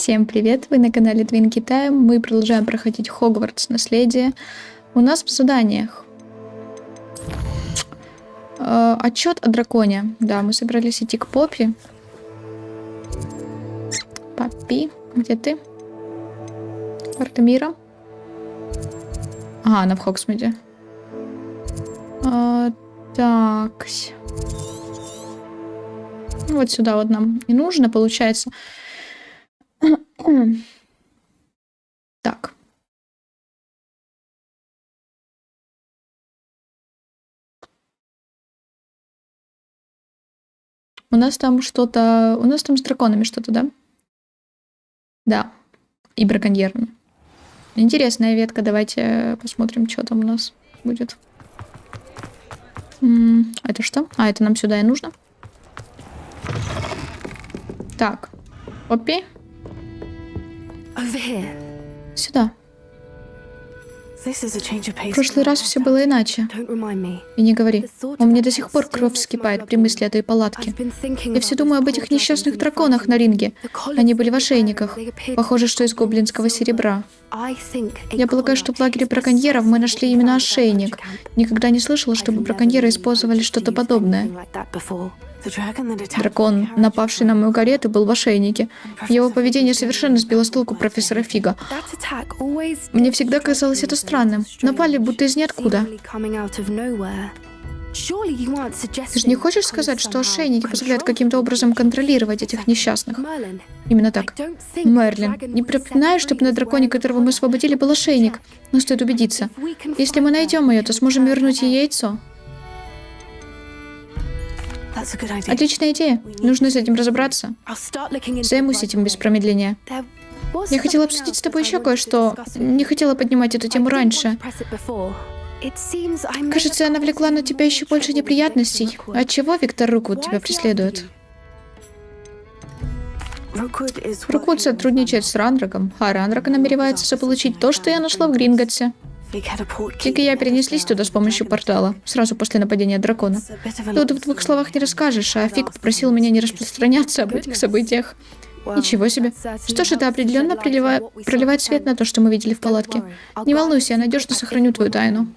Всем привет! Вы на канале Твинки Тайм. Мы продолжаем проходить Хогвартс Наследие. У нас в заданиях отчет о драконе. Да, мы собрались идти к Поппи. Поппи, где ты? Артемира. Ага, она в Хогсмиде. Так. Вот сюда вот нам и нужно, получается. Так. У нас там что-то... У нас там с драконами что-то, да? Да. И браконьерами. Интересная ветка. Давайте посмотрим, что там у нас будет. Это что? А, это нам сюда и нужно. Так. Поппи. Сюда. В прошлый раз все было иначе. И не говори. У меня до сих пор кровь вскипает при мысли о той палатке. Я все думаю об этих несчастных драконах на ринге. Они были в ошейниках. Похоже, что из гоблинского серебра. Я полагаю, что в лагере браконьеров мы нашли именно ошейник. Никогда не слышала, чтобы браконьеры использовали что-то подобное. Дракон, напавший на мою карету, был в ошейнике. Его поведение совершенно сбило с толку профессора Фига. Мне всегда казалось это странным. Напали будто из ниоткуда. Ты же не хочешь сказать, что ошейники позволяют каким-то образом контролировать этих несчастных? Именно так. Мерлин. Не припоминаю, чтобы на драконе, которого мы освободили, был ошейник. Но стоит убедиться. Если мы найдем ее, то сможем вернуть ей яйцо. Отличная идея. Нужно с этим разобраться. Займусь этим без промедления. Я хотела обсудить с тобой еще кое-что. Не хотела поднимать эту тему раньше. Кажется, я навлекла на тебя еще больше неприятностей. Отчего Виктор Руквуд тебя преследует? Руквуд сотрудничает с Ранраком, а Ранрак намеревается заполучить то, что я нашла в Гринготсе. Фиг и я перенеслись туда с помощью портала, сразу после нападения дракона. Тут в двух словах не расскажешь, а Фиг попросил меня не распространяться об этих событиях. Ничего себе. Что ж, это определенно проливает свет на то, что мы видели в палатке. Не волнуйся, я надежно сохраню твою тайну.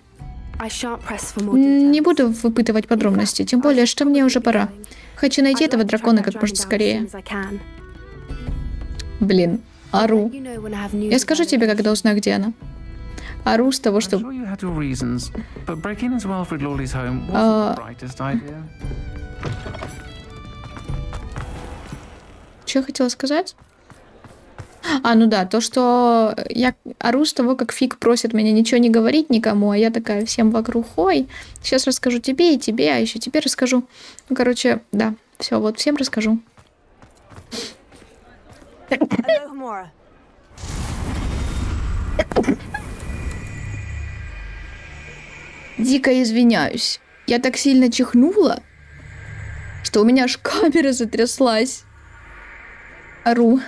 Не буду выпытывать подробности, тем более, что мне уже пора. Хочу найти этого дракона как можно скорее. Блин, ору. Я скажу тебе, когда узнаю, где она. Ору с того, что... Что я хотела сказать? Ну да, то, что я ору с того, как Фиг просит меня ничего не говорить никому, а я такая всем вокруг, ой, сейчас расскажу тебе и тебе, а еще тебе расскажу. Ну, короче, да, все, вот всем расскажу. Дико извиняюсь. Я так сильно чихнула, что у меня аж камера затряслась. Ору.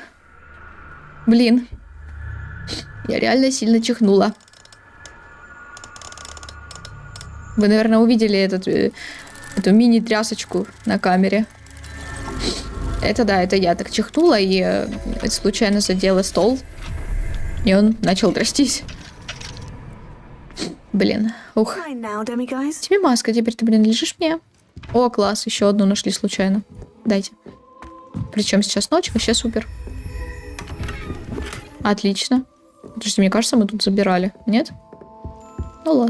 Блин. Я реально сильно чихнула. Вы, наверное, увидели эту мини-трясочку на камере. Это да, это я так чихнула и случайно задела стол. И он начал трястись. Блин, ух. Тебе маска, теперь ты принадлежишь мне. О, класс, еще одну нашли случайно. Дайте. Причем сейчас ночь, вообще супер. Отлично. Подожди, мне кажется, мы тут забирали. Нет? Ну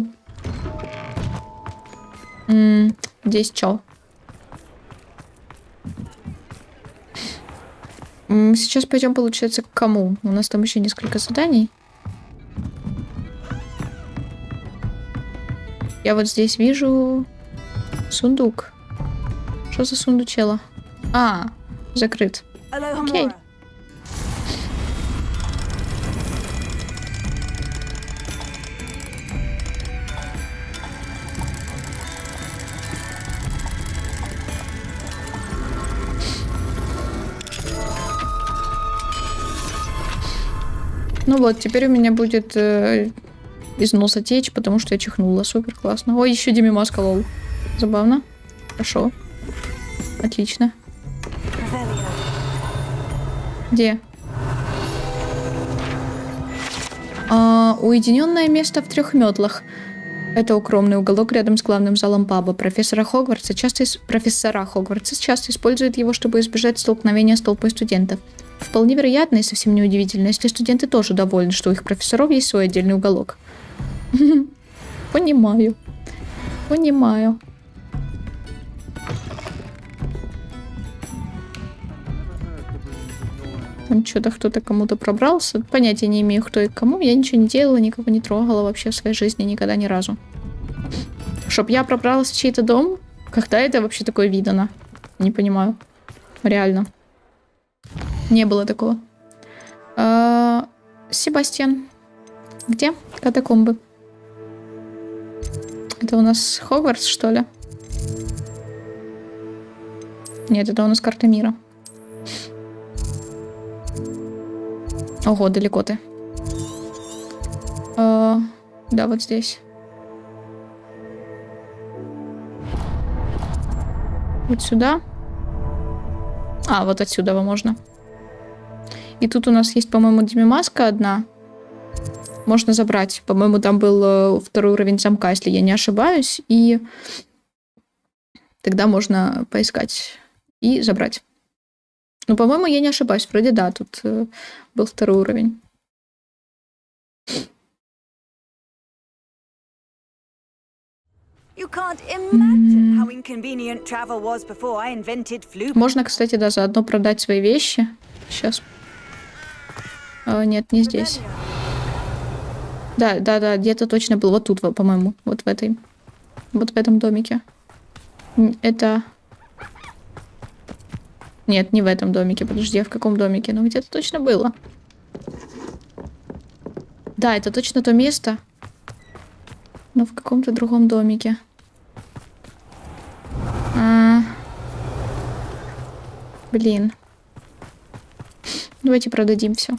ладно. Здесь что? Сейчас пойдем, получается, к кому? У нас там еще несколько заданий. Я вот здесь вижу сундук. Что за сундучело? Закрыт. Окей. Ну вот, теперь у меня будет из носа течь, потому что я чихнула. Супер классно. Ой, еще Диме маска, лол. Забавно. Хорошо. Отлично. Где? Уединенное место в 3 метлах. Это укромный уголок рядом с главным залом паба. Профессора Хогвартса часто используют его, чтобы избежать столкновения с толпой студентов. Вполне вероятно и совсем неудивительно, если студенты тоже довольны, что у их профессоров есть свой отдельный уголок. Понимаю. Там что-то кто-то кому-то пробрался. Понятия не имею, кто и кому. Я ничего не делала, никого не трогала вообще в своей жизни никогда ни разу. Чтоб я пробралась в чей-то дом? Когда это вообще такое видано? Не понимаю. Реально. Не было такого. Себастьян. Где? Катакомбы. Это у нас Хогвартс, что ли? Нет, это у нас карта мира. Ого, далеко ты. Да, вот здесь. Вот сюда. Вот отсюда можно. И тут у нас есть, по-моему, Демимаска одна. Можно забрать. По-моему, там был 2-й уровень замка, если я не ошибаюсь. И тогда можно поискать и забрать. Ну, по-моему, я не ошибаюсь. Вроде да, тут был 2-й уровень. Можно, кстати, да, заодно продать свои вещи. Сейчас. Нет, не здесь. Да, где-то точно был. Вот тут, по-моему. Вот в этой. Вот в этом домике. Это... Нет, не в этом домике. Подожди, а в каком домике? Ну, где-то точно было. Да, это точно то место. Но в каком-то другом домике. Блин. Давайте продадим все.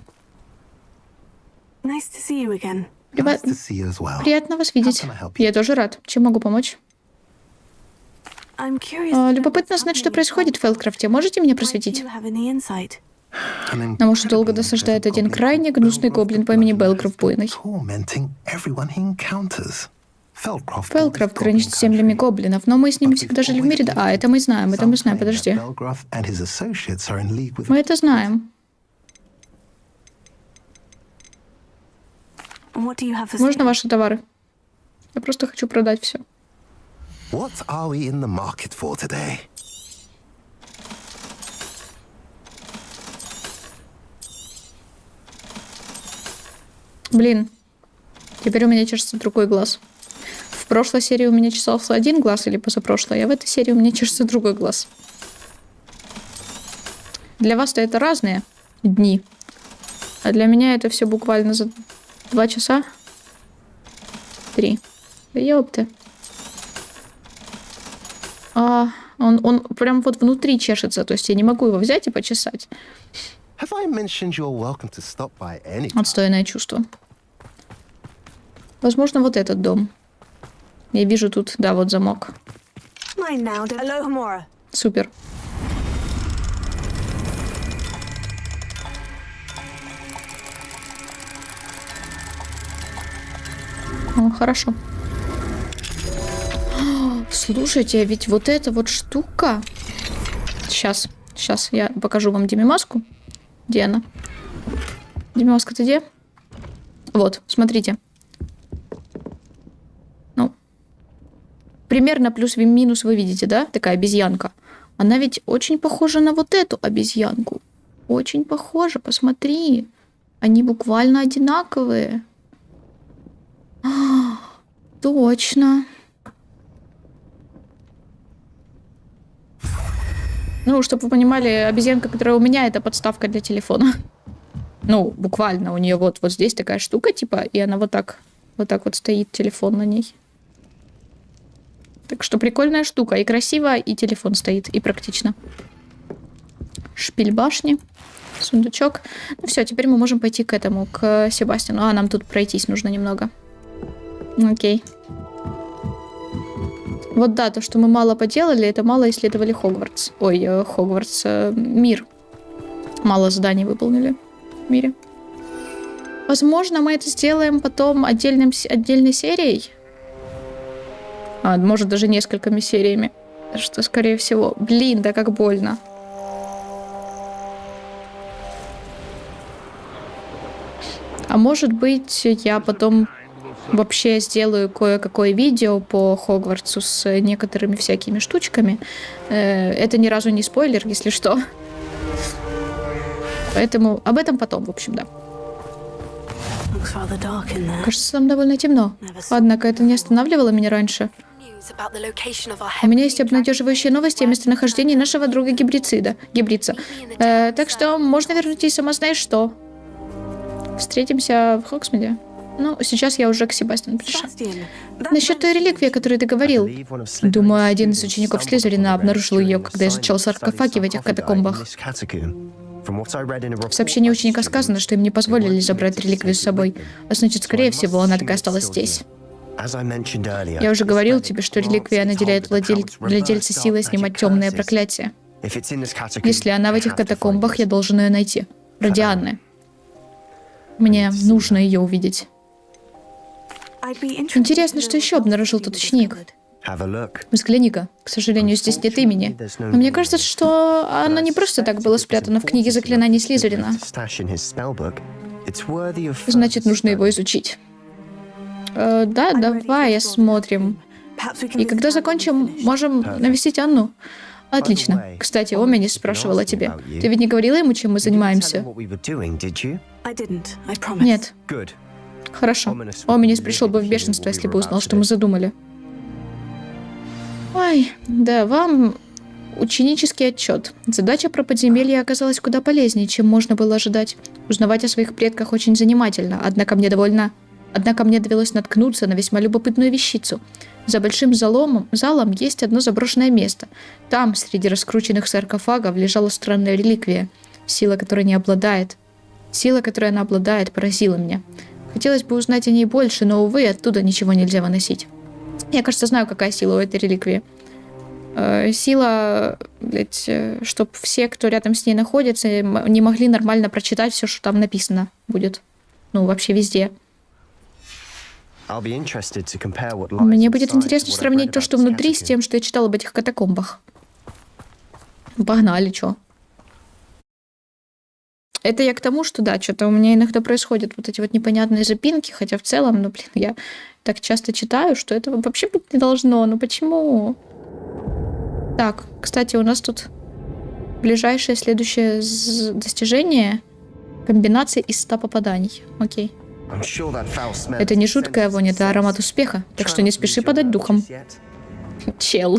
Приятно вас видеть. Я тоже рад. Чем могу помочь? Любопытно знать, что происходит в Фелкрафте. Можете меня просветить? Нам уж долго досаждает один крайне гнусный гоблин по имени Белгров Буйный. Фелкрафт граничит с землями гоблинов, но мы с ними всегда жили в мире. Это мы знаем, подожди. Мы это знаем. Можно ваши товары? Я просто хочу продать все. Блин. Теперь у меня чешется другой глаз. В прошлой серии у меня чесался один глаз, или позапрошлой, а в этой серии у меня чешется другой глаз. Для вас-то это разные дни. А для меня это все буквально за 2 часа. 3. Да ёпты. Он прям вот внутри чешется, то есть я не могу его взять и почесать. Отстойное чувство. Возможно, вот этот дом. Я вижу тут, да, вот замок. Супер. Хорошо. Слушайте, а ведь вот эта вот штука... Сейчас я покажу вам Демимаску. Где она? Демимаска, ты где? Вот, смотрите. Ну, примерно плюс-минус вы видите, да? Такая обезьянка. Она ведь очень похожа на вот эту обезьянку. Очень похожа, посмотри. Они буквально одинаковые. Точно. Ну, чтобы вы понимали, обезьянка, которая у меня, это подставка для телефона. Ну, буквально у нее вот здесь такая штука, типа, и она вот так вот стоит, телефон на ней. Так что прикольная штука. И красиво, и телефон стоит, и практично. Шпиль башни. Сундучок. Ну все, теперь мы можем пойти к этому, к Себастьяну. Нам тут пройтись нужно немного. Окей. Вот да, то, что мы мало поделали, это мало исследовали Хогвартс. Ой, Хогвартс. Мир. Мало заданий выполнили в мире. Возможно, мы это сделаем потом отдельной серией. Может, даже несколькими сериями. Что, скорее всего... Блин, да как больно. А может быть, я потом вообще сделаю кое-какое видео по Хогвартсу с некоторыми всякими штучками. Это ни разу не спойлер, если что. Поэтому об этом потом, в общем, да. Кажется, там довольно темно. Однако это не останавливало меня раньше. У меня есть обнадеживающие новости о местонахождении нашего друга Гибрица. Так что можно вернуть и сама знаешь что. Встретимся в Хогсмиде. Ну, сейчас я уже к Себастьяну пришла. Насчет той реликвии, о которой ты говорил. Думаю, один из учеников Слизерина обнаружил ее, когда изучал саркофаги в этих катакомбах. В сообщении ученика сказано, что им не позволили забрать реликвию с собой, а значит, скорее всего, она так и осталась здесь. Я уже говорил тебе, что реликвия наделяет владельца силой снимать темное проклятие. Если она в этих катакомбах, я должен ее найти. Ради Анны. Мне нужно ее увидеть. Интересно, что еще обнаружил тот ученик. Взгляни-ка. К сожалению, здесь нет имени. Но мне кажется, что оно не просто так было спрятано в книге заклинаний Слизерина. Значит, нужно его изучить. Да, давай осмотрим. И когда закончим, можем навестить Анну. Отлично. Кстати, Омени спрашивала о тебе. Ты ведь не говорила ему, чем мы занимаемся? Нет. Хорошо. Оменис пришел бы в бешенство, если бы узнал, что мы задумали. Ой, да, вам ученический отчет. Задача про подземелье оказалась куда полезнее, чем можно было ожидать. Узнавать о своих предках очень занимательно, однако мне довелось наткнуться на весьма любопытную вещицу. За большим залом есть одно заброшенное место. Там, среди раскрученных саркофагов, лежала странная реликвия. Сила, которой она обладает, поразила меня. Хотелось бы узнать о ней больше, но, увы, оттуда ничего нельзя выносить. Я, кажется, знаю, какая сила у этой реликвии. Сила, чтобы все, кто рядом с ней находится, не могли нормально прочитать все, что там написано будет. Ну, вообще везде. Мне будет интересно сравнить то, что внутри, с тем, что я читал об этих катакомбах. Погнали, чё. Это я к тому, что да, что-то у меня иногда происходят вот эти вот непонятные запинки, хотя в целом, ну, блин, я так часто читаю, что этого вообще быть не должно. Ну, почему? Так, кстати, у нас тут ближайшее следующее достижение — комбинация из 100 попаданий. Окей. Это не жуткая вонь, это аромат успеха, так что не спеши подать духом. Чел.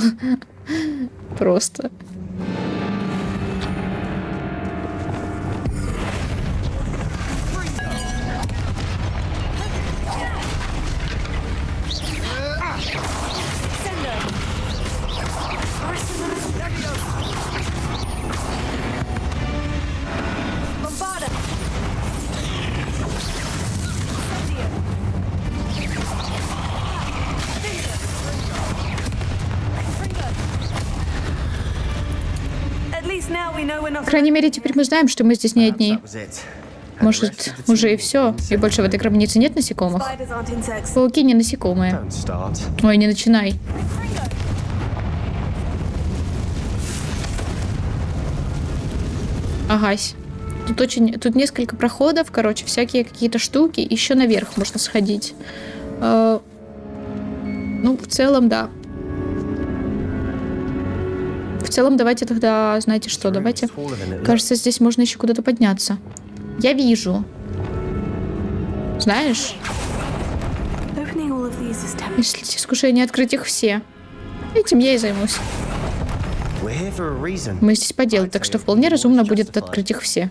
Просто. По крайней мере, теперь мы знаем, что мы здесь не одни. Может, уже и все, и больше в этой гробнице нет насекомых? Пауки не насекомые. Ой, не начинай. Агась. Тут несколько проходов, короче, всякие какие-то штуки. Еще наверх можно сходить. Ну, в целом, да. В целом, давайте тогда, знаете что, давайте... Кажется, здесь можно еще куда-то подняться. Я вижу. Знаешь? Если искушение открыть их все. Этим я и займусь. Мы здесь по делу, так что вполне разумно будет открыть их все.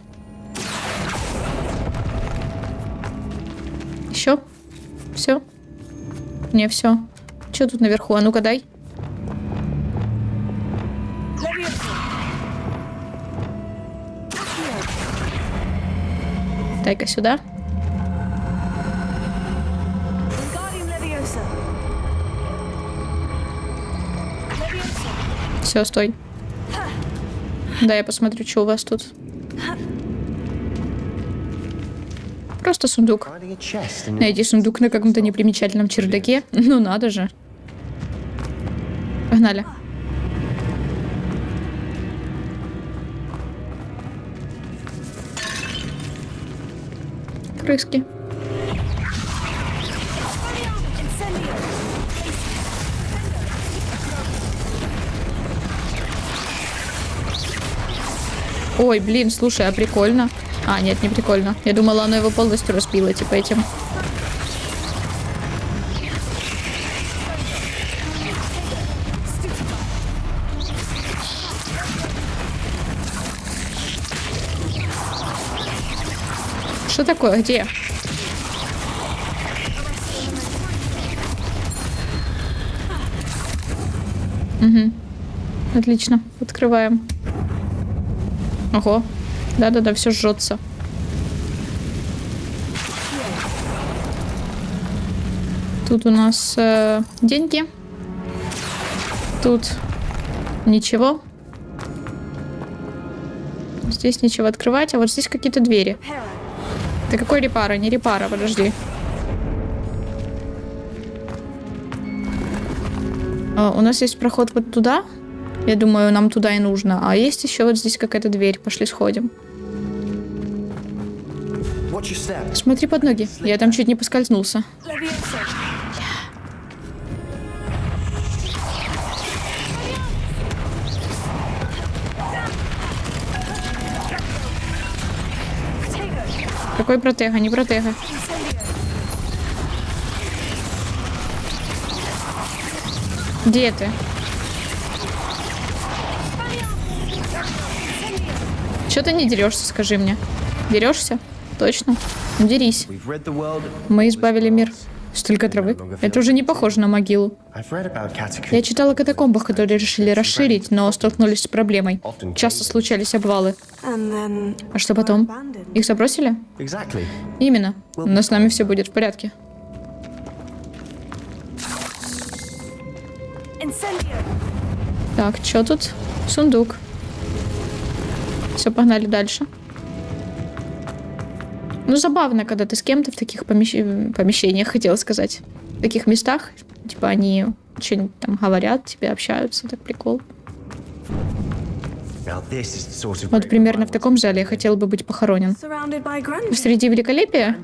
Еще? Все? Не, все. Что тут наверху? А ну-ка дай. Дай-ка сюда. Все, стой. Да, я посмотрю, что у вас тут. Просто сундук. Найти сундук на каком-то непримечательном чердаке? Ну надо же. Погнали. Крыски. Ой, блин, слушай, а прикольно. А, нет, не прикольно. Я думала, оно его полностью разбило, типа этим. Что такое? Где? Угу. Отлично. Открываем. Ого. Да-да-да, все жжется. Тут у нас деньги. Тут ничего. Здесь ничего открывать, а вот здесь какие-то двери. Да какой репара? Не репара, подожди. У нас есть проход вот туда. Я думаю, нам туда и нужно. А есть еще вот здесь какая-то дверь. Пошли сходим. Смотри под ноги. Я там чуть не поскользнулся. Какой протега? Не протега. Где ты? Чё ты не дерешься, скажи мне? Дерешься? Точно? Ну, дерись. Мы избавили мир. Столько травы. Это уже не похоже на могилу. Я читала о катакомбах, которые решили расширить, но столкнулись с проблемой. Часто случались обвалы. А что потом? Их забросили? Именно. Но с нами все будет в порядке. Так, что тут? Сундук. Все, погнали дальше. Ну, забавно, когда ты с кем-то в таких помещениях, хотела сказать. В таких местах. Типа они что-нибудь там говорят, тебе общаются. Так прикол. Вот примерно в таком зале я хотела бы быть похоронен. Среди великолепия?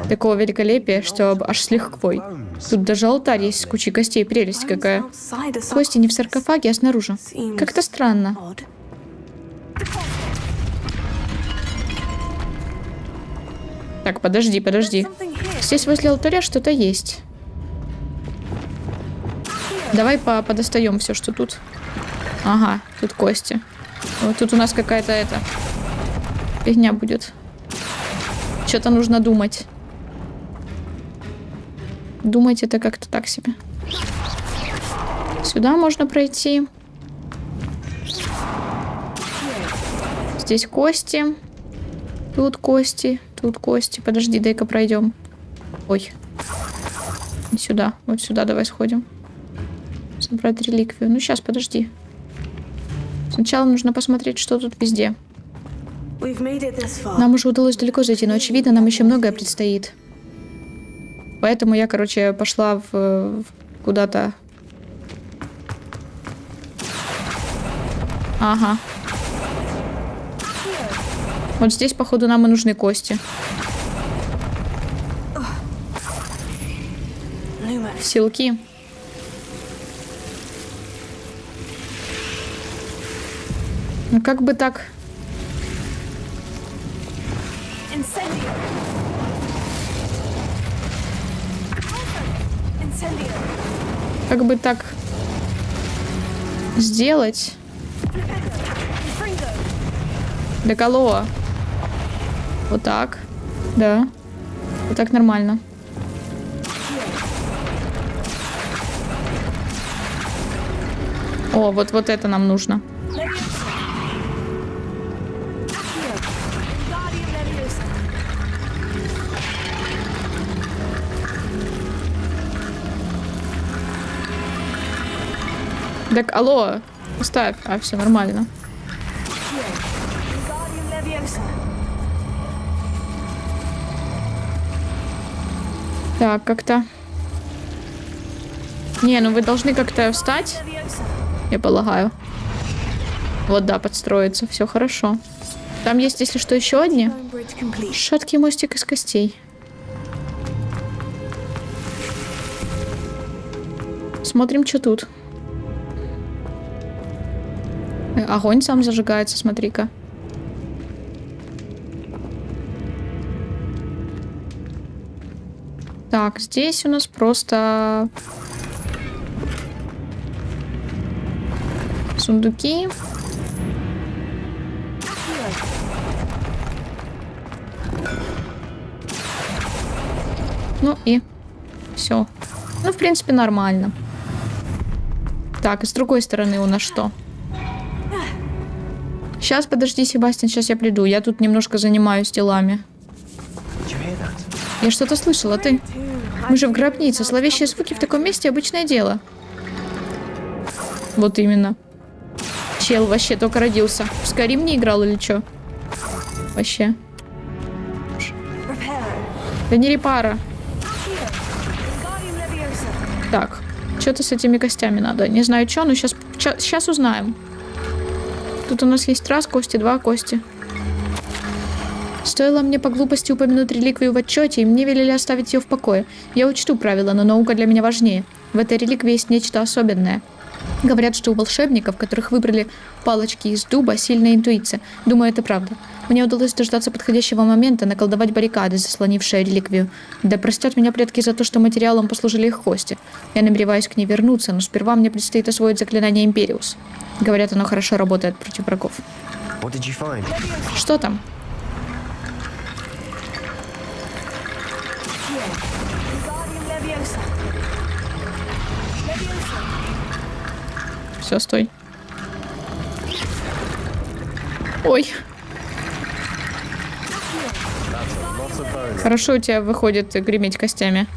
Такого великолепия, что аж с лихвой. Тут даже алтарь есть с кучей костей. Прелесть какая. Кости не в саркофаге, а снаружи. Как-то странно. Так, подожди. Здесь возле алтаря что-то есть. Давай подостаем все, что тут. Ага, тут кости. Вот тут у нас какая-то фигня будет. Что-то нужно думать. Думать это как-то так себе. Сюда можно пройти. Здесь кости. Тут кости. Тут кости. Подожди, дай-ка пройдем. Ой. Не сюда. Вот сюда давай сходим. Собрать реликвию. Ну, сейчас, подожди. Сначала нужно посмотреть, что тут везде. Нам уже удалось далеко зайти, но, очевидно, нам еще многое предстоит. Поэтому я, короче, пошла куда-то. Ага. Вот здесь, походу, нам и нужны кости. Силки. Ну как бы так? Как бы так сделать? Доколоа. Вот так. Да. Вот так нормально. О, вот это нам нужно. Так, алло, ставь. А, все нормально. Так, как-то... Не, ну вы должны как-то встать, я полагаю. Вот, да, подстроиться, все хорошо. Там есть, если что, еще одни. Шаткий мостик из костей. Смотрим, что тут. Огонь сам зажигается, смотри-ка. Так, здесь у нас просто... сундуки. Ну и все. Ну, в принципе, нормально. Так, и с другой стороны у нас что? Сейчас, подожди, Себастьян, сейчас я приду. Я тут немножко занимаюсь делами. Я что-то слышала, ты? Мы же в гробнице. Зловещие звуки в таком месте обычное дело. Вот именно. Чел вообще только родился. В Скайрим не играл или что? Вообще. Да не репара. Так, что-то с этими костями надо. Не знаю, что, но сейчас узнаем. Тут у нас есть раз кости, два кости. Стоило мне по глупости упомянуть реликвию в отчете, и мне велели оставить ее в покое. Я учту правила, но наука для меня важнее. В этой реликвии есть нечто особенное. Говорят, что у волшебников, которых выбрали палочки из дуба, сильная интуиция. Думаю, это правда. Мне удалось дождаться подходящего момента, наколдовать баррикады, заслонившие реликвию. Да простят меня предки за то, что материалом послужили их кости. Я намереваюсь к ней вернуться, но сперва мне предстоит освоить заклинание Империус. Говорят, оно хорошо работает против врагов. Что там? Все, стой. Ой. Хорошо у тебя выходит греметь костями.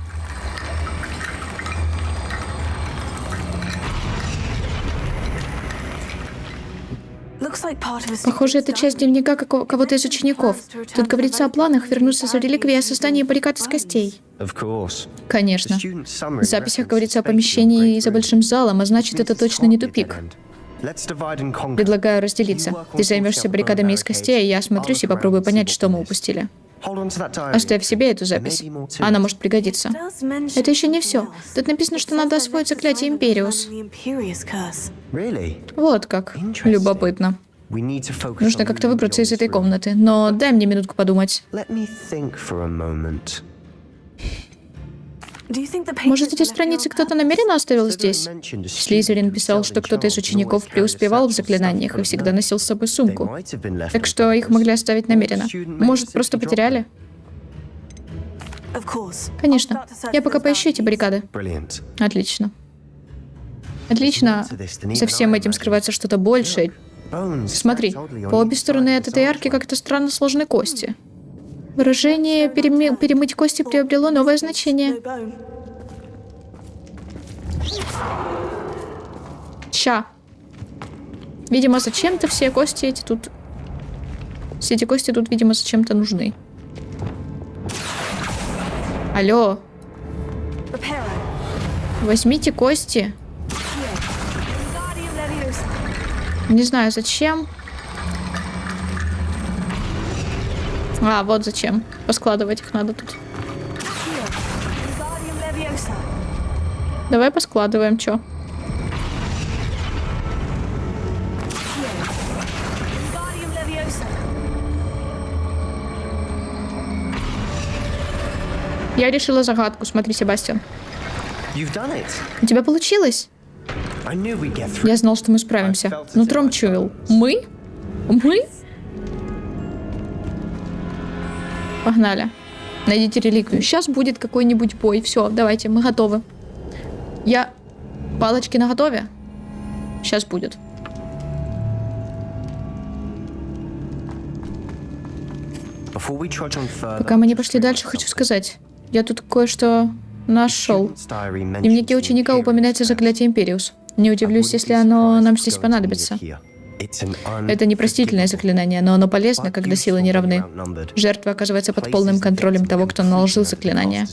Похоже, это часть дневника кого-то из учеников. Тут говорится о планах вернуться за реликвией и о создании баррикад из костей. Конечно. В записях говорится о помещении за большим залом, а значит, это точно не тупик. Предлагаю разделиться. Ты займешься баррикадами из костей, а я осмотрюсь и попробую понять, что мы упустили. Оставь себе эту запись. Она может пригодиться. Это еще не все. Тут написано, что надо освоить заклятие Империус. Вот как. Любопытно. Нужно как-то выбраться из этой комнаты. Но дай мне минутку подумать. Может, эти страницы кто-то намеренно оставил здесь? Слизерин писал, что кто-то из учеников преуспевал в заклинаниях и всегда носил с собой сумку. Так что их могли оставить намеренно. Может, просто потеряли? Конечно. Я пока поищу эти баррикады. Отлично. Отлично. За всем этим скрывается что-то большее. Смотри, по обе стороны от этой арки как-то странно сложены кости. Выражение «перемыть кости» приобрело новое значение. Ща. Видимо, зачем-то все кости эти тут... Все эти кости тут, видимо, зачем-то нужны. Алло. Возьмите кости. Не знаю, зачем. А, вот зачем. Поскладывать их надо тут. Давай поскладываем, чё? Я решила загадку, смотри, Себастьян. У тебя получилось? Я знал, что мы справимся. Нутром чуял. Мы? Мы? Погнали. Найдите реликвию. Сейчас будет какой-нибудь бой. Все, давайте, мы готовы. Палочки наготове? Сейчас будет. Пока мы не пошли дальше, хочу сказать. Я тут кое-что нашел. В дневнике ученика упоминается заклятие Империус. Не удивлюсь, если оно нам здесь понадобится. Это непростительное заклинание, но оно полезно, когда силы не равны. Жертва оказывается под полным контролем того, кто наложил заклинание.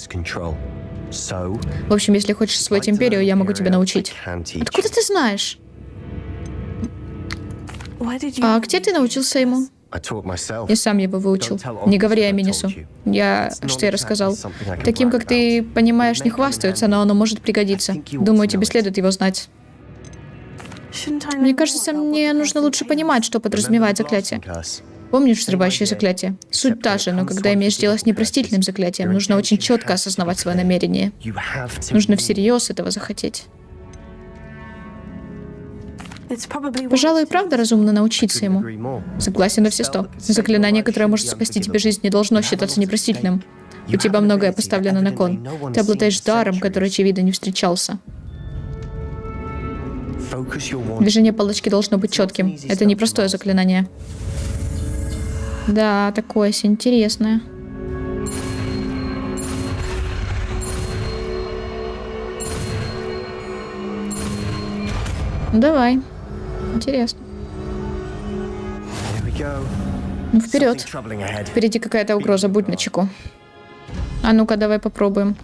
В общем, если хочешь освоить Империю, я могу тебя научить. Откуда ты знаешь? А где ты научился ему? Я сам его выучил. Не говори Аминису. Что я рассказал? Таким, как ты понимаешь, не хвастаются, но оно может пригодиться. Думаю, тебе следует его знать. Мне кажется, мне нужно лучше понимать, что подразумевает заклятие. Помнишь взрывающее заклятие? Суть та же, но когда имеешь дело с непростительным заклятием, нужно очень четко осознавать свое намерение. Нужно всерьез этого захотеть. Пожалуй, и правда разумно научиться ему. Согласен на все 100. Заклинание, которое может спасти тебе жизнь, не должно считаться непростительным. У тебя многое поставлено на кон. Ты обладаешь даром, который, очевидно, не встречался. Движение палочки должно быть четким. Это непростое заклинание. Да, такое интересное. Давай. Интересно. Ну, вперед. Впереди какая-то угроза, будь начеку. А ну-ка, давай попробуем.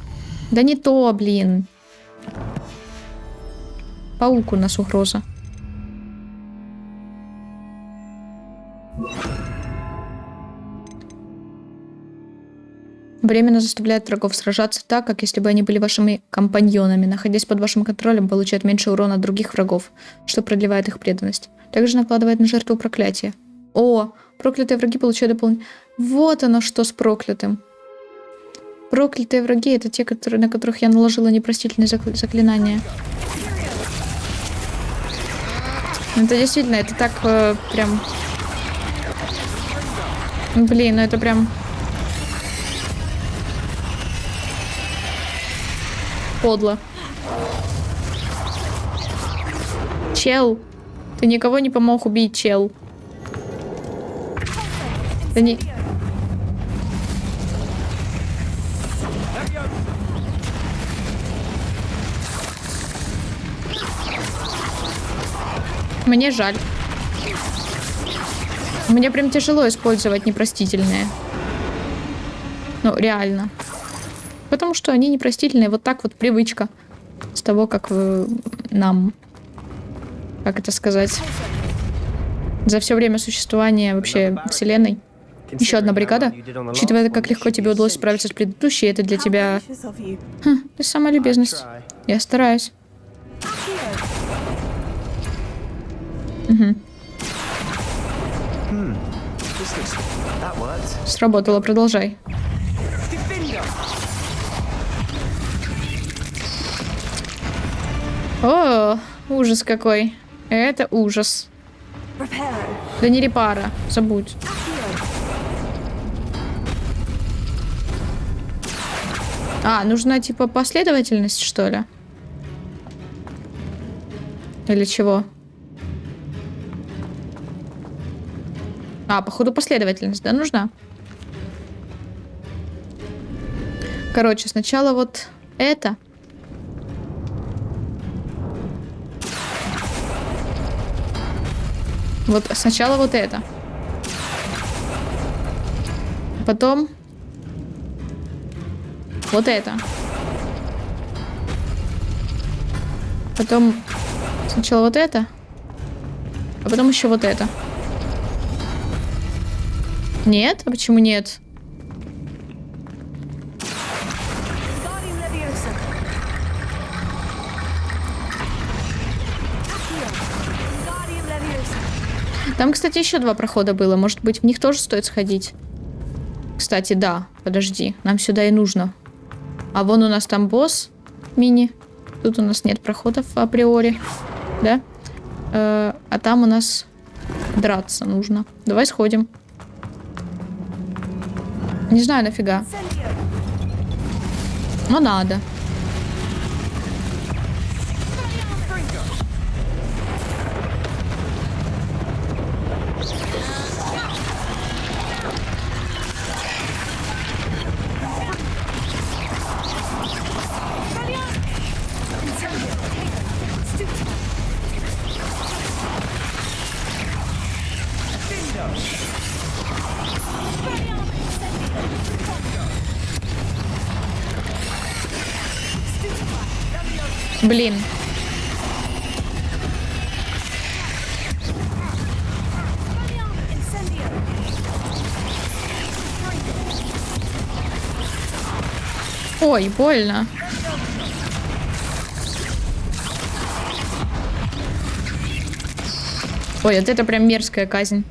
Да не то, блин. Паук у нас угроза. Временно заставляет врагов сражаться так, как если бы они были вашими компаньонами. Находясь под вашим контролем, получают меньше урона от других врагов, что продлевает их преданность. Также накладывает на жертву проклятие. О, проклятые враги получают дополнительное... Вот оно что с проклятым. Проклятые враги — это те, на которых я наложила непростительные заклинания. Это действительно, это так прям... Блин, ну это прям... Подло. Чел. Ты никого не помог убить, чел. Да не... Мне жаль. Мне прям тяжело использовать непростительные. Ну, реально. Потому что они непростительные. Вот так вот привычка. С того, как нам... Как это сказать? За все время существования вообще Вселенной. Еще одна бригада? Учитывая, как легко тебе удалось справиться с предыдущей, это для тебя... Ты самая любезность. Я стараюсь. Угу. Сработало, продолжай. О, ужас какой. Это ужас. Да не репара, забудь. А, нужна типа последовательность, что ли? Или чего? А, походу последовательность, да, нужна? Короче, сначала вот это. Вот сначала вот это. Потом вот это. Потом сначала вот это. А потом еще вот это. Нет? А почему нет? Там, кстати, еще 2 прохода было. Может быть, в них тоже стоит сходить? Кстати, да. Подожди. Нам сюда и нужно. А вон у нас там босс мини. Тут у нас нет проходов априори. Да? А там у нас драться нужно. Давай сходим. Не знаю, нафига. Но надо. Блин. Ой, больно. Ой, вот это прям мерзкая казнь.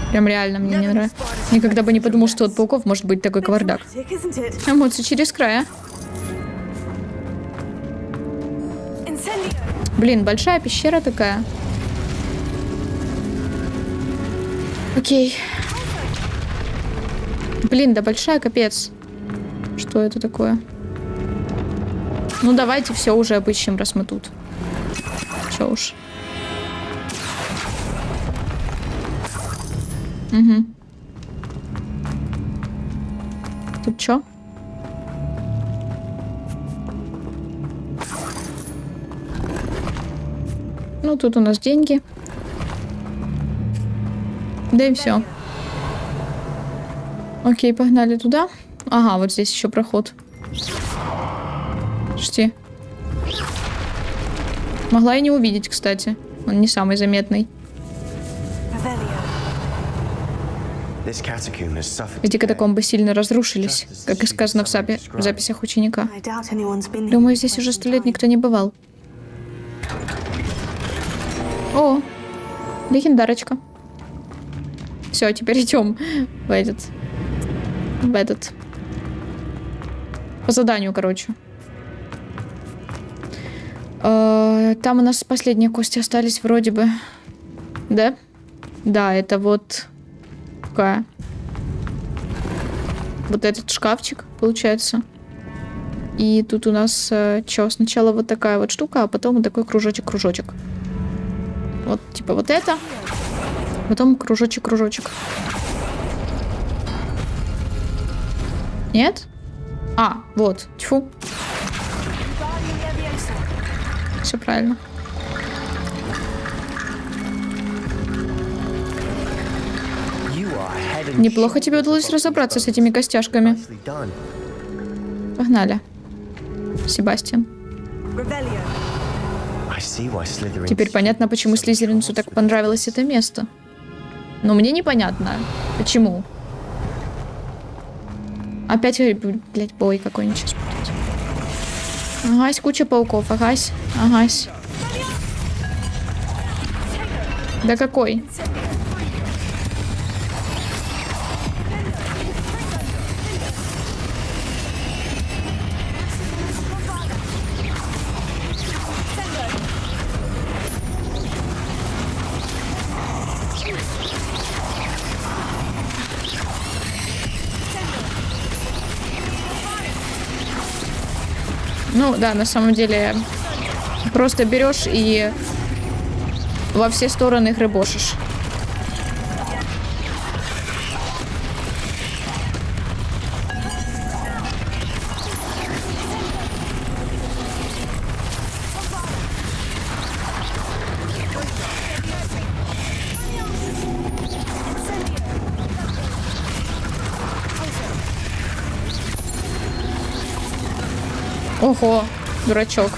Прям реально мне не нравится. Никогда бы не подумал, что от пауков может быть такой кавардак. Эмоции через края. Блин, большая пещера такая. Окей. Блин, да большая, капец. Что это такое? Ну, давайте все уже обыщем, раз мы тут. Че уж. Угу. Тут чё? Ну, тут у нас деньги. Да и все. Окей, погнали туда. Ага, вот здесь еще проход. Жди. Могла и не увидеть, кстати. Он не самый заметный. Эти катакомбы сильно разрушились, как и сказано в записях ученика. Думаю, здесь уже 100 лет никто не бывал. О, легендарочка. Все, теперь идем в этот. По заданию, короче. Там у нас последние кости остались вроде бы. Да? Да, это вот такая. Вот этот шкафчик, получается. И тут у нас что? Сначала вот такая вот штука, а потом вот такой кружочек-кружочек. Вот, типа вот это. Потом кружочек-кружочек. Нет? А, вот. Тьфу. Все правильно. Неплохо тебе удалось разобраться с этими костяшками. Погнали. Себастьян. Теперь понятно, почему Слизеринцу так понравилось это место. Но мне непонятно, почему. Опять, блядь, бой какой-нибудь сейчас будет. Агась, куча пауков, агась, агась. Да какой? Ну да, на самом деле просто берешь и во все стороны их рыбошишь. Ого, дурачок.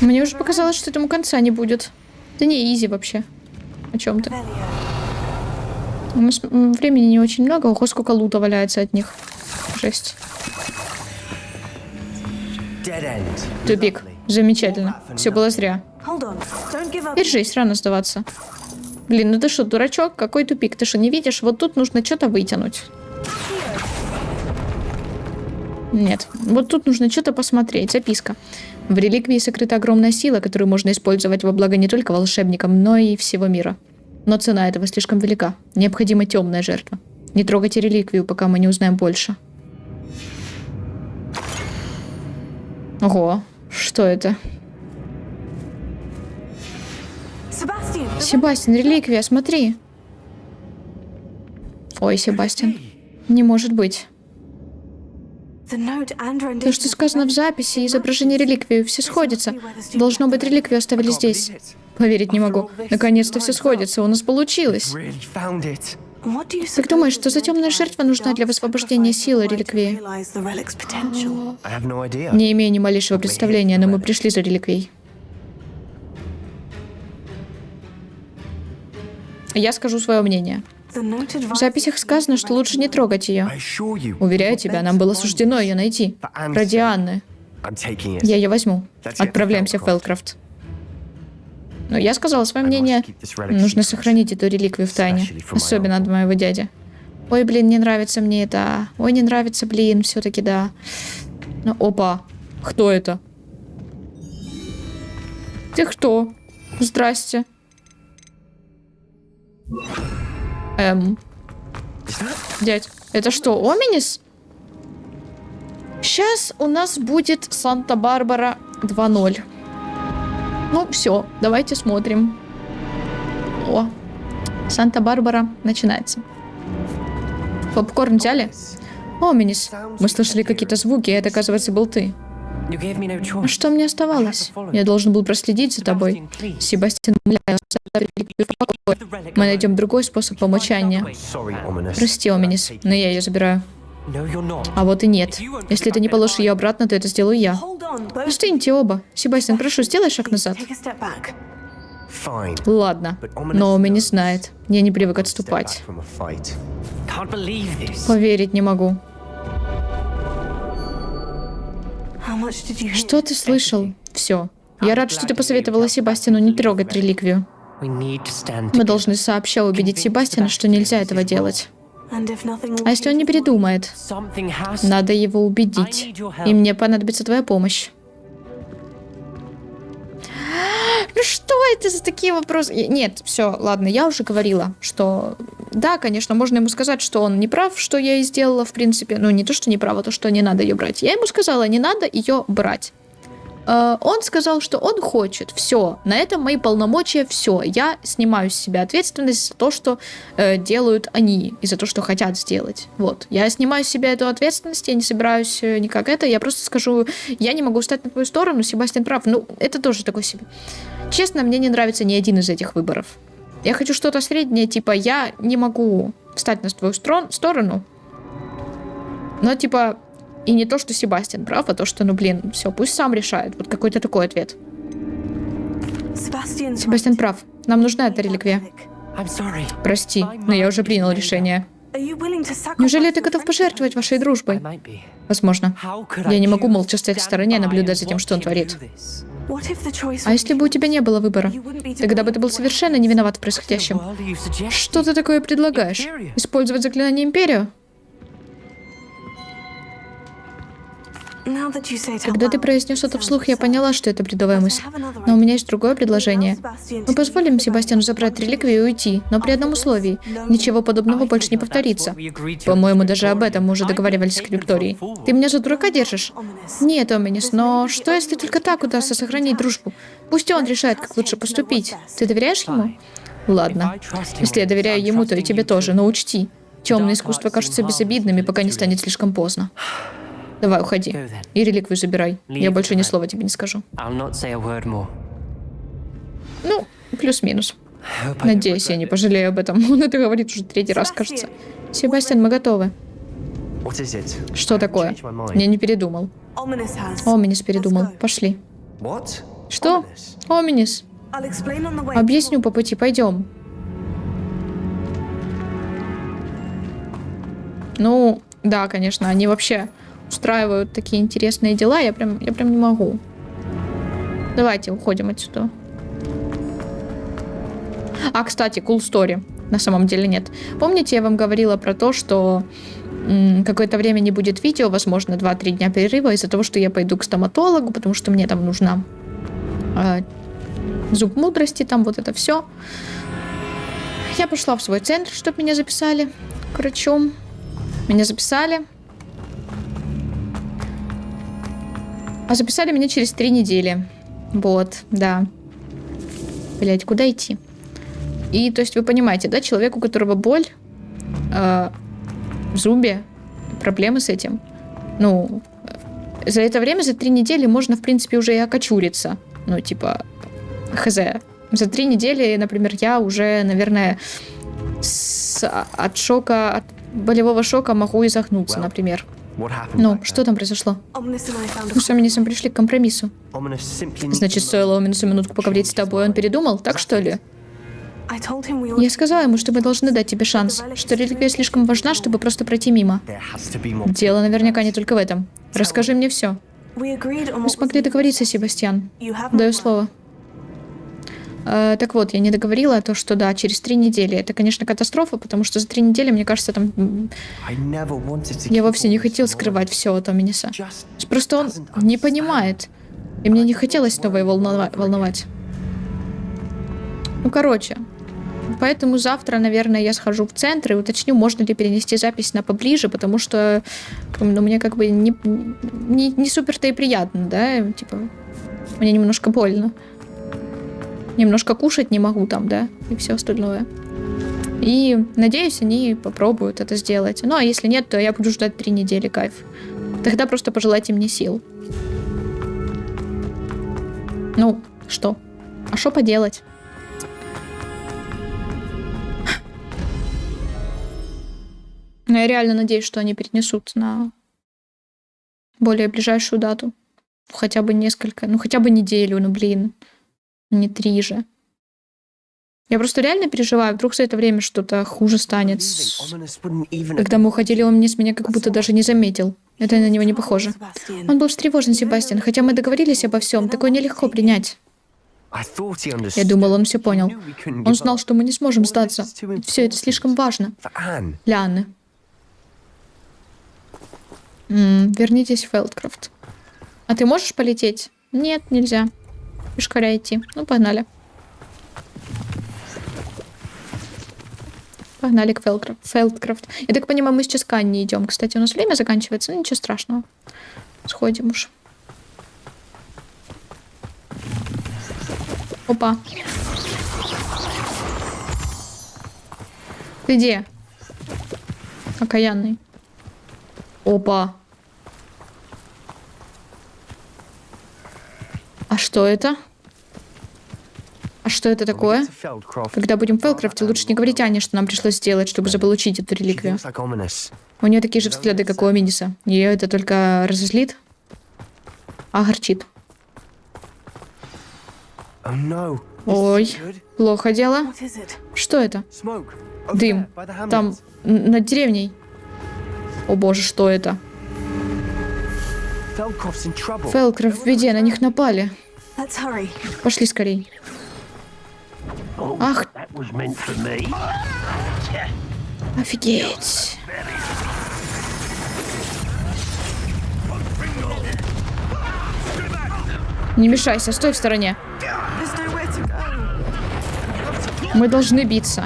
Мне уже показалось, что этому конца не будет. Да не, изи вообще. О чем ты? У нас времени не очень много. Ого, сколько лута валяется от них. Жесть. Тупик. Замечательно. Все было зря. Держись, рано сдаваться. Блин, ну ты что, дурачок? Какой тупик? Ты что, не видишь? Вот тут нужно что-то вытянуть. Нет, вот тут нужно что-то посмотреть. Записка. В реликвии сокрыта огромная сила, которую можно использовать во благо не только волшебникам, но и всего мира. Но цена этого слишком велика. Необходима темная жертва. Не трогайте реликвию, пока мы не узнаем больше. Ого, что это? Sebastian! Себастьян, реликвия, смотри. Ой, Себастьян. Не может быть. То, что сказано в записи, и изображение реликвии, все сходится. Должно быть, реликвию оставили здесь. Поверить не могу. Наконец-то все сходится, у нас получилось. Как думаешь, что за темная жертва нужна для высвобождения силы реликвии? Не имею ни малейшего представления, но мы пришли за реликвией. Я скажу свое мнение. В записях сказано, что лучше не трогать ее. Уверяю тебя, нам было суждено ее найти. Ради Анны. Я ее возьму. Отправляемся в Фелкрафт. Но я сказала свое мнение. Нужно сохранить эту реликвию в тайне. Особенно от моего дяди. Ой, блин, не нравится мне это. Ой, не нравится, блин, все-таки да. Ну, опа. Кто это? Ты кто? Здрасте. Дядь, это что, Оминис? Сейчас у нас будет Санта-Барбара 2.0. Ну, все, давайте смотрим. О, Санта-Барбара начинается. Попкорн взяли? Оминис, мы слышали какие-то звуки, и это, оказывается, был ты. А что мне оставалось? Я должен был проследить за тобой. Себастьян, умоляю, оставь реликвию в покое. Мы найдем другой способ помочь Анне. Прости, Оминис, но я ее забираю. А вот и нет. Если ты не положишь ее обратно, то это сделаю я. Остыньте оба. Себастьян, прошу, сделай шаг назад. Ладно, но Оминис знает. Я не привык отступать. Поверить не могу. Что ты слышал? Все. Я рад, что ты посоветовала Себастьяну не трогать реликвию. Мы должны сообща убедить Себастьяна, что нельзя этого делать. А если он не передумает? Надо его убедить. И мне понадобится твоя помощь. Ну что это за такие вопросы? Нет, все, ладно, я уже говорила, что... Да, конечно, можно ему сказать, что он не прав, что я и сделала, в принципе. Ну, не то, что не прав, а то, что не надо ее брать. Я ему сказала, не надо ее брать. Он сказал, что он хочет. Все, на этом мои полномочия, все. Я снимаю с себя ответственность за то, что делают они, и за то, что хотят сделать. Вот, я снимаю с себя эту ответственность, я не собираюсь никак это, я просто скажу, я не могу встать на твою сторону, Себастьян прав. Ну, это тоже такой себе. Честно, мне не нравится ни один из этих выборов. Я хочу что-то среднее, типа, я не могу встать на твою сторону, но, типа, и не то, что Себастьян прав, а то, что, ну, блин, все, пусть сам решает. Вот какой-то такой ответ. Себастьян прав. Нам нужна эта реликвия. Прости, но я уже принял решение. Неужели ты готов пожертвовать вашей дружбой? Возможно. Я не могу молча стоять в стороне, наблюдать за тем, что он творит. А если бы у тебя не было выбора? Тогда бы ты был совершенно не виноват в происходящем. Что ты такое предлагаешь? Использовать заклинание Империю? Когда ты произнес это вслух, я поняла, что это бредовая мысль. Но у меня есть другое предложение. Мы позволим Себастьяну забрать реликвию и уйти, но при одном условии. Ничего подобного больше не повторится. По-моему, даже об этом мы уже договаривались с Крипторией. Ты меня за дурака держишь? Нет, Оминис, но что если только так удастся сохранить дружбу? Пусть он решает, как лучше поступить. Ты доверяешь ему? Ладно. Если я доверяю ему, то и тебе тоже, но учти. Темные искусства кажутся безобидными, пока не станет слишком поздно. Давай, уходи. И реликвию забирай. Я больше ни слова тебе не скажу. Ну, плюс-минус. Надеюсь, я не пожалею об этом. Он это говорит уже третий раз, кажется. Себастьян, мы готовы. Что такое? Я не передумал. Оминис передумал. Пошли. Что? Оминис. Объясню по пути, пойдем. Ну, да, конечно, они вообще устраивают такие интересные дела, я прям не могу. Давайте уходим отсюда. А, кстати, cool story. На самом деле нет. Помните, я вам говорила про то, что какое-то время не будет видео, возможно, 2-3 дня перерыва из-за того, что я пойду к стоматологу, потому что мне там нужна зуб мудрости, там вот это все. Я пошла в свой центр, чтобы меня записали к врачу. Меня записали. А записали меня через 3 недели. Вот, да. Блять, куда идти? И, то есть, вы понимаете, да, человек, у которого боль в зубе, проблемы с этим, ну, за это время, за 3 недели можно, в принципе, уже и окочуриться. Ну, типа, хз. За 3 недели, например, я уже, наверное, от шока, от болевого шока могу и загнуться, например. Ну, что там произошло? Мы с Оминисом пришли к компромиссу. Значит, стоило Оминису минутку поговорить с тобой, он передумал, так что ли? Я сказала ему, что мы должны дать тебе шанс, что реликвия слишком важна, чтобы просто пройти мимо. Дело наверняка не только в этом. Расскажи мне все. Мы смогли договориться, Себастьян. Даю слово. Так вот, я не договорила то, что да, через 3 недели. Это, конечно, катастрофа, потому что за 3 недели, мне кажется, там... Я вовсе не хотел скрывать все от Оминиса. Просто он не понимает. И мне не хотелось снова его волновать. Ну, короче. Поэтому завтра, наверное, я схожу в центр и уточню, можно ли перенести запись на поближе, потому что ну, мне как бы не супер-то и приятно, да? Типа, мне немножко больно. Немножко кушать не могу там, да, и все остальное. И надеюсь, они попробуют это сделать. Ну, а если нет, то я буду ждать 3 недели, кайф. Тогда просто пожелайте мне сил. Ну, что? А что поделать? Но я реально надеюсь, что они перенесут на более ближайшую дату. Хотя бы несколько, ну хотя бы неделю, ну блин. Не 3 же. Я просто реально переживаю, вдруг за это время что-то хуже станет. Когда мы уходили, он меня как будто даже не заметил. Это на него не похоже. Он был встревожен, Себастьян, хотя мы договорились обо всем. Такое нелегко принять. Я думал, он все понял. Он знал, что мы не сможем сдаться. Все это слишком важно. Для Анны. Вернитесь в Фелдкрафт. А ты можешь полететь? Нет, нельзя. Пешкаря идти. Ну, погнали. Погнали к Фелдкрафт. Я так понимаю, мы сейчас к Анне идем. Кстати, у нас время заканчивается, но ничего страшного. Сходим уж. Опа. Ты где? Окаянный. Опа. А что это? А что это такое? Когда будем в Фелдкрафте, лучше не говорить Ане, что нам пришлось сделать, чтобы заполучить эту реликвию. У нее такие же взгляды, как у Оминиса. Ее это только разозлит, огорчит. Ой, плохо дело. Что это? Дым. Там, над деревней. О боже, что это? Фелдкрафт в беде, на них напали. Пошли скорей. Ах. Офигеть. Не мешайся, стой в стороне. Мы должны биться.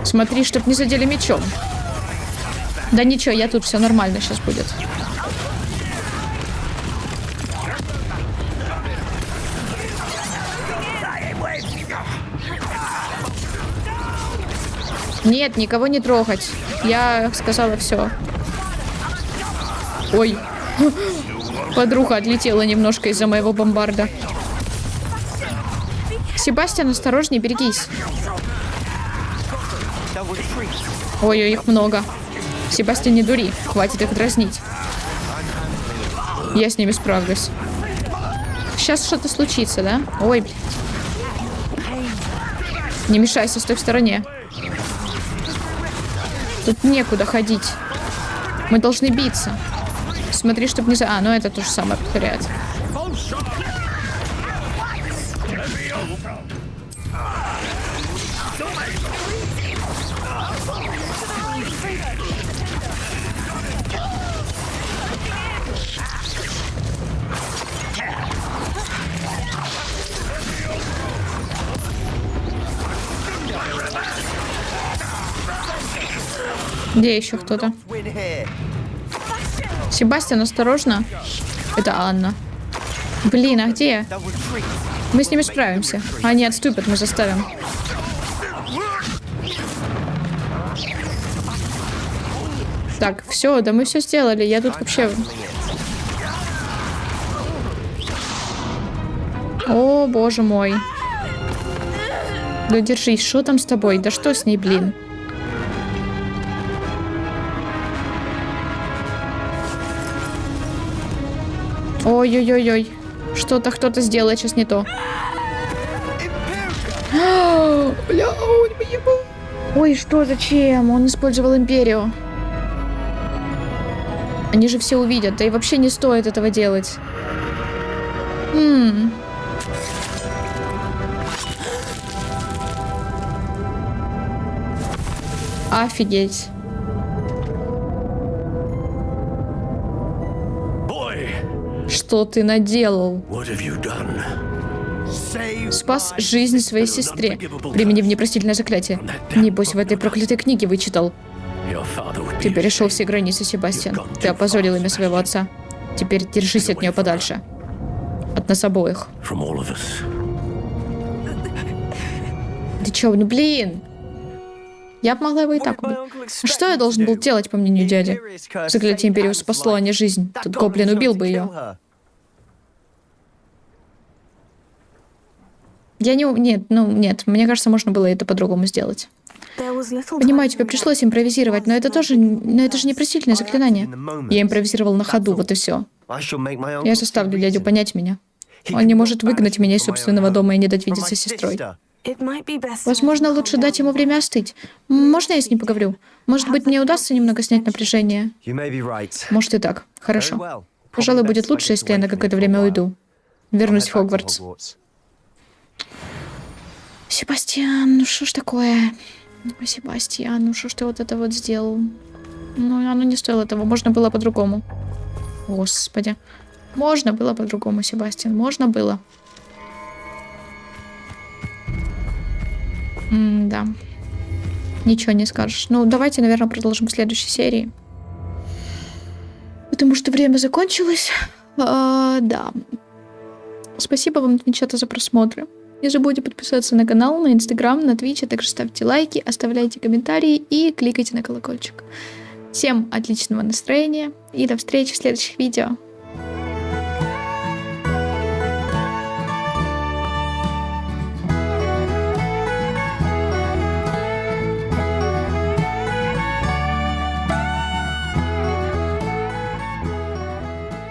Смотри, чтоб не задели мечом. Да ничего, я тут, все нормально сейчас будет. Нет, никого не трогать. Я сказала все. Ой. Подруга отлетела немножко из-за моего бомбарда. Себастьян, осторожней, берегись. Ой, их много. Себастьян, не дури. Хватит их дразнить. Я с ними справлюсь. Сейчас что-то случится, да? Ой, блядь. Не мешайся, стой в стороне. Тут некуда ходить. Мы должны биться. Смотри, чтобы не за... А, ну это то же самое повторяется. Где еще кто-то? Себастьян, осторожно. Это Анна. Блин, а где? Мы с ними справимся. Они отступят, мы заставим. Так, все, да мы все сделали. Я тут вообще... О, боже мой. Да держись, что там с тобой? Да что с ней, блин? Ой-ой-ой-ой. Что-то кто-то сделает сейчас не то. Бля, ой, что, зачем? Он использовал Империю. Они же все увидят, да и вообще не стоит этого делать. Офигеть. Что ты наделал? Спас жизнь своей сестре, применив непростительное заклятие. Небось, в этой проклятой книге вычитал. Ты перешел все границы, Себастьян. Ты опозорил имя своего отца. Теперь держись от нее подальше. От нас обоих. Ты чё, ну блин? Я бы могла его и так убить. Что я должен был делать, по мнению дяди? Заклятие Империю спасло, а не жизнь. Тут гоблин убил бы ее. Я не... Нет, мне кажется, можно было это по-другому сделать. Понимаю, тебе пришлось импровизировать, но это тоже... Но это же непростительное заклинание. Я импровизировал на ходу, вот и все. Я заставлю дядю понять меня. Он не может выгнать меня из собственного дома и не дать видеться с сестрой. Возможно, лучше дать ему время остыть. Можно я с ним поговорю? Может быть, мне удастся немного снять напряжение? Может и так. Хорошо. Пожалуй, будет лучше, если я на какое-то время уйду. Вернусь в Хогвартс. Себастьян, ну что ж такое? Себастьян, ну что ж ты вот это вот сделал? Ну, оно не стоило этого. Можно было по-другому. Господи. Можно было по-другому, Себастьян. Можно было. Да. Ничего не скажешь. Ну, давайте, наверное, продолжим в следующей серии. Потому что время закончилось. Да. Спасибо вам, девчата, за просмотры. Не забудьте подписаться на канал, на Инстаграм, на Твич, а также ставьте лайки, оставляйте комментарии и кликайте на колокольчик. Всем отличного настроения и до встречи в следующих видео.